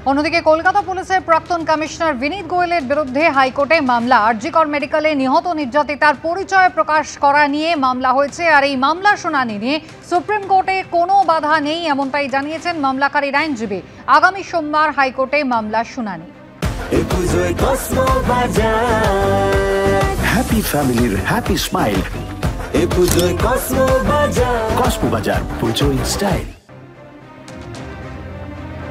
অন্যদিকে কলকাতা পুলিশের প্রাক্তন কমিশনার বিনীত গোয়েলের বিরুদ্ধে হাইকোর্টে মামলা। আরজিকর মেডিকেলে নিহত নির্যাতিতার পরিচয় প্রকাশ করা নিয়ে মামলা হয়েছে। আর এই মামলার শুনানি নিয়ে সুপ্রিম কোর্টে কোনো বাধা নেই এমনটাই জানিয়েছেন মামলাকারীর আইনজীবী। আগামী সোমবার হাইকোর্টে মামলার শুনানি। হ্যাপি ফ্যামিলির হ্যাপি স্মাইল। কসমোবাজার, পুজোয় স্টাইল।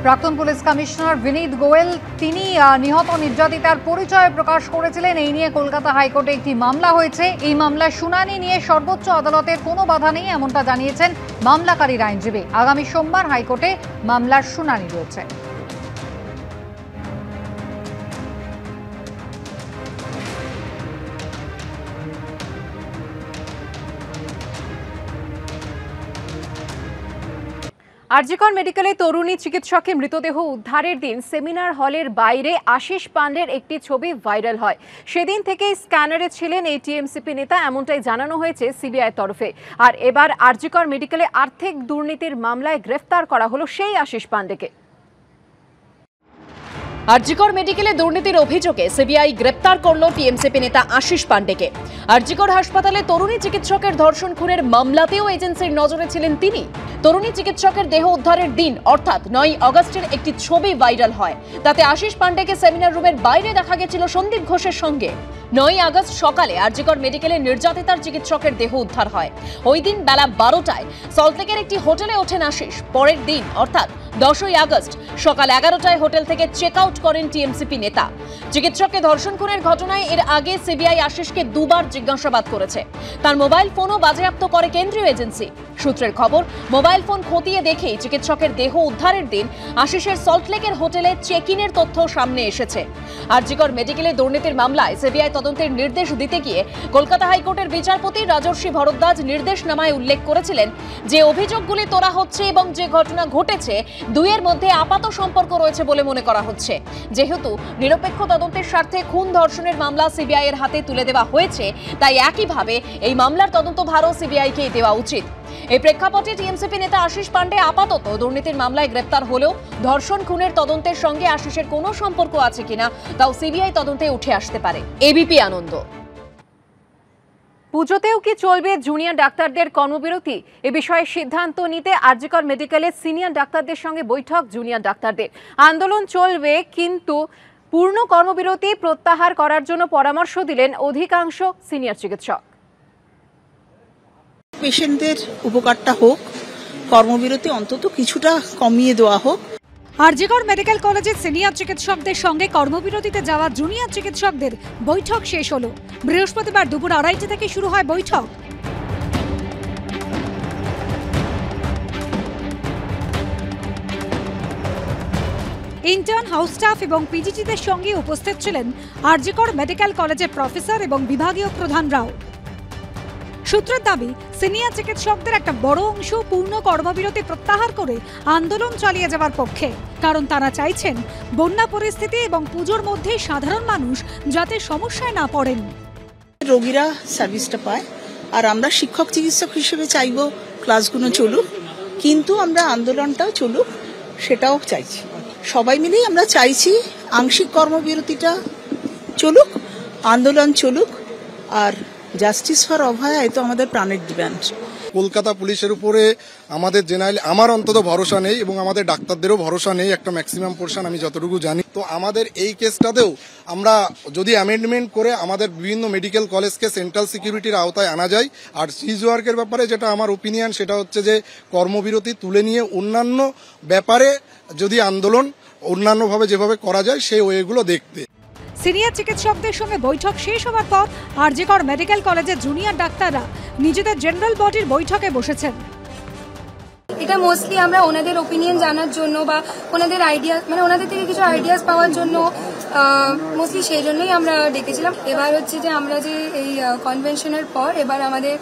প্রাক্তন পুলিশ কমিশনার বিনীত গোয়েল তিনি নিহত নির্যাতিতার পরিচয় প্রকাশ করেছিলেন। এই নিয়ে কলকাতা হাইকোর্টে একটি মামলা হয়েছে। এই মামলার শুনানি নিয়ে সর্বোচ্চ আদালতের কোনো বাধা নেই এমনটা জানিয়েছেন মামলাকারীর আইনজীবী। আগামী সোমবার হাইকোর্টে মামলার শুনানি রয়েছে। আরজিকর মেডিকেলে তরুণী চিকিৎসকের মৃতদেহ উদ্ধারের দিন সেমিনার হলের বাইরে আশিস পান্ডের একটি ছবি ভাইরাল হয়। সেদিন থেকেই স্ক্যানারে ছিলেন এই টিএমসিপি নেতা, এমনটাই জানানো হয়েছে সিবিআই তরফে। আর এবার আরজিকর মেডিকেলে আর্থিক দুর্নীতির মামলায় গ্রেফতার করা হলো সেই আশিস পান্ডেকে। আরজিকর মেডিকেলে দুর্নীতির অভিযোগে সিবিআই গ্রেপ্তার করল টিএমসিপি নেতা আশিস পান্ডেকে। আরজিকর হাসপাতালে তরুণী চিকিৎসকের ধর্ষণ খুনের মামলাতেও এজেন্সির নজরে ছিলেন তিনি। তরুণী চিকিৎসকের দেহ উদ্ধারের দিন অর্থাৎ 9 আগস্টের একটি ছবি ভাইরাল হয়। তাতে আশিস পান্ডেকে সেমিনার রুমের বাইরে দেখা গেছিল সন্দীপ ঘোষের সঙ্গে। 9 আগস্ট সকালে আরজিকর মেডিকেলে নির্যাতিতার চিকিৎসকের দেহ উদ্ধার হয়। ওই দিন বেলা 12টায় সল্টলেকের একটি হোটেলে ওঠেন আশিস। পরের দিন অর্থাৎ 10ই আগস্ট সকাল 11টায় হোটেল থেকে চেক আউট করেন টিএমসিপি নেতা। চিকিৎসককে ধর্ষণ খুনের ঘটনায় এর আগে সিবিআই আশিসকে দুবার জিজ্ঞাসাবাদ করেছে। তার মোবাইল ফোনও বাজেয়াপ্ত করে কেন্দ্রীয় এজেন্সি। সূত্রের খবর, মোবাইল ফোন খতিয়ে দেখেই চিকিৎসকের দেহ উদ্ধারের দিন আশিসের সল্টলেকের হোটেলে চেক ইনের তথ্য সামনে এসেছে। আরজিকর মেডিকেলে দুর্নীতির মামলায় সিবিআই তদন্তের নির্দেশ দিতে গিয়ে কলকাতা হাইকোর্টের বিচারপতি রাজর্ষি ভরদ্বাজ নির্দেশনামায় উল্লেখ করেছিলেন যে অভিযোগগুলি তোলা হচ্ছে এবং যে ঘটনা ঘটেছে দুইয়ের মধ্যে আপাত সম্পর্ক রয়েছে বলে মনে করা হচ্ছে। যেহেতু নিরপেক্ষ তদন্তের স্বার্থে খুন ধর্ষণের মামলা সিবিআই এর হাতে তুলে দেওয়া হয়েছে, তাই একইভাবে এই মামলার তদন্তভারও সিবিআইকে দেওয়া উচিত। এই প্রেক্ষাপটে টিএমসিপি নেতা আশিস পান্ডে আপাতত দুর্নীতির মামলায় গ্রেপ্তার হলেও ধর্ষণ খুনের তদন্তের সঙ্গে আশিসের কোনো সম্পর্ক আছে কিনা তাও সিবিআই তদন্তে উঠে আসতে পারে। এবিপি আনন্দ। পুজোতেও কি চলবে জুনিয়র ডাক্তারদের কর্মবিরতি? এ বিষয়ে সিদ্ধান্ত নিতে আরজিকর মেডিকেলে সিনিয়র ডাক্তারদের সঙ্গে বৈঠক জুনিয়র ডাক্তারদের। আন্দোলন চলবে, কিন্তু পূর্ণ কর্মবিরতি প্রত্যাহার করার জন্য পরামর্শ দিলেন অধিকাংশ সিনিয়র চিকিৎসক। পেশেন্টদের উপকারটা হোক, কর্মবিরতি অন্তত কিছুটা কমিয়ে দেওয়া হোক। আরজিকর মেডিকেল কলেজের সিনিয়র চিকিৎসকদের সঙ্গে কর্মবিরতিতে যাওয়া জুনিয়র চিকিৎসকদের বৈঠক শেষ হলো। বৃহস্পতিবার দুপুর 2:30 থেকে শুরু হয় বৈঠক। ইন্টার্ন, হাউস স্টাফ এবং পিজিটিদের সঙ্গে উপস্থিত ছিলেন আরজিকর মেডিকেল কলেজের প্রফেসর এবং বিভাগীয় প্রধানরাও। সূত্রের দাবি, সিনিয়র চিকিৎসকদের একটা বড় অংশ পূর্ণ কর্মবিরতি প্রত্যাহার করে আন্দোলন চালিয়ে যাওয়ার পক্ষে। কারণ তারা চাইছেন বন্যা পরিস্থিতি এবং পুজোর মধ্যে সাধারণ মানুষ যাতে সমস্যায় না পড়েন। রোগীরা সার্ভিসটা পায়, আর আমরা শিক্ষক চিকিৎসক হিসেবে চাইব ক্লাসগুলো চলুক, কিন্তু আমরা আন্দোলনটাও চলুক সেটাও চাইছি। সবাই মিলেই আমরা চাইছি আংশিক কর্মবিরতিটা চলুক, আন্দোলন চলুক, আর জাস্টিস ফর অভয়া এ তো আমাদের প্রাণের ডিমান্ড। কলকাতা পুলিশের উপরে আমাদের জেনারেলি আমার অন্তত ভরসা নেই এবং আমাদের ডাক্তারদেরও ভরসা নেই একটা ম্যাক্সিমাম পোর্শন আমি যতটুকু জানি। তো আমাদের এই কেসটাতেও আমরা যদি অ্যামেন্ডমেন্ট করে আমাদের বিভিন্ন মেডিকেল কলেজকে সেন্ট্রাল সিকিউরিটির আওতায় আনা যায়। আর সিজ ওয়ার্কের ব্যাপারে যেটা আমার ওপিনিয়ন সেটা হচ্ছে যে কর্মবিরতি তুলে নিয়ে অন্যান্য ব্যাপারে যদি আন্দোলন অন্যান্যভাবে যেভাবে করা যায় সেই ওয়েগুলো দেখতে। সিনিয়র চিকিৎসকদের সঙ্গে বৈঠক শেষ হওয়ার পর আরজিকর মেডিকেল কলেজের জুনিয়র ডাক্তাররা নিজেদের জেনারেল বডির বৈঠকে বসেছেন। এটা মোস্টলি আমরা ওনাদের ওপিনিয়ন জানার জন্য বা ওনাদের আইডিয়া, মানে ওনাদের থেকে কিছু আইডিয়াস পাওয়ার জন্য মোস্টলি সেই জন্যই আমরা ডেকেছিলাম। এবার হচ্ছে যে আমরা যে এই কনভেনশনের পর এবার আমাদের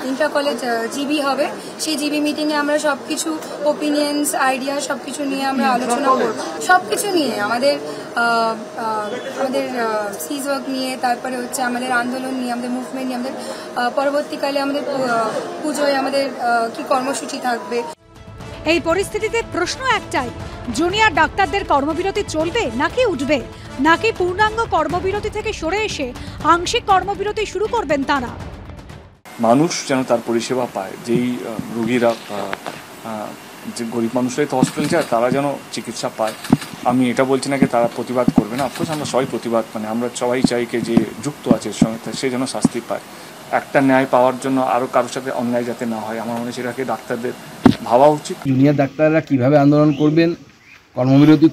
ইন্টার কলেজ জিবি হবে, সেই জিবি মিটিংয়ে আমরা সবকিছু ওপিনিয়ন্স, আইডিয়া সবকিছু নিয়ে আমরা আলোচনা করব। সবকিছু নিয়ে আমাদের সিজ ওয়ার্ক নিয়ে, তারপরে হচ্ছে আমাদের আন্দোলন নিয়ে, আমাদের মুভমেন্ট নিয়ে, আমাদের পরবর্তীকালে আমাদের পুজোয় আমাদের কি কর্মসূচি থাকবে। এই পরিস্থিতিতে প্রশ্ন একটাই, জুনিয়র ডাক্তারদের কর্মবিরতি চলবে নাকি উঠবে, নাকি পূর্ণাঙ্গ কর্মবিরতি থেকে সরে এসে আংশিক কর্মবিরতি শুরু করবেন তারা? মানুষ যেন তার পরিষেবা পায়, যেই রোগীরা যে গরিব মানুষরাই তো হসপিটাল যায় তারা যেন চিকিৎসা পায়। আমি এটা বলছি না যে তারা প্রতিবাদ করবে না, অফকোর্স আমরা সবাই প্রতিবাদ আমরা সবাই চাই যে যুক্ত আছে এর সঙ্গে সে যেন শাস্তি পায়। একটা ন্যায় পাওয়ার জন্য আরও কারোর সাথে অন্যায় যাতে না হয়, আমার মনে হয় সেটাকে ডাক্তারদের ভাবা উচিত। জুনিয়র ডাক্তাররা কিভাবে আন্দোলন করবেন, কর্মবিরতি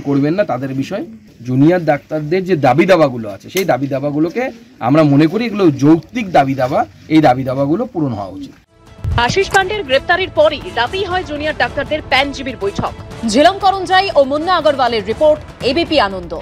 করবেন না তাদের বিষয়। জুনিয়র ডাক্তারদের যে দাবি দাবাগুলো আছে সেই দাবি দাবাগুলোকে আমরা মনে করি এগুলো যৌক্তিক দাবি দাবা, এই দাবি দাবাগুলো পূরণ হওয়া উচিত। আশিস পান্ডের গ্রেপ্তারির পরই রাতেই হয় জুনিয়র ডাক্তারদের প্যানজিবির বৈঠক। ঝিলম করঞ্জাই ও মুন্না আগরওয়ালের রিপোর্ট, এবিপি আনন্দ।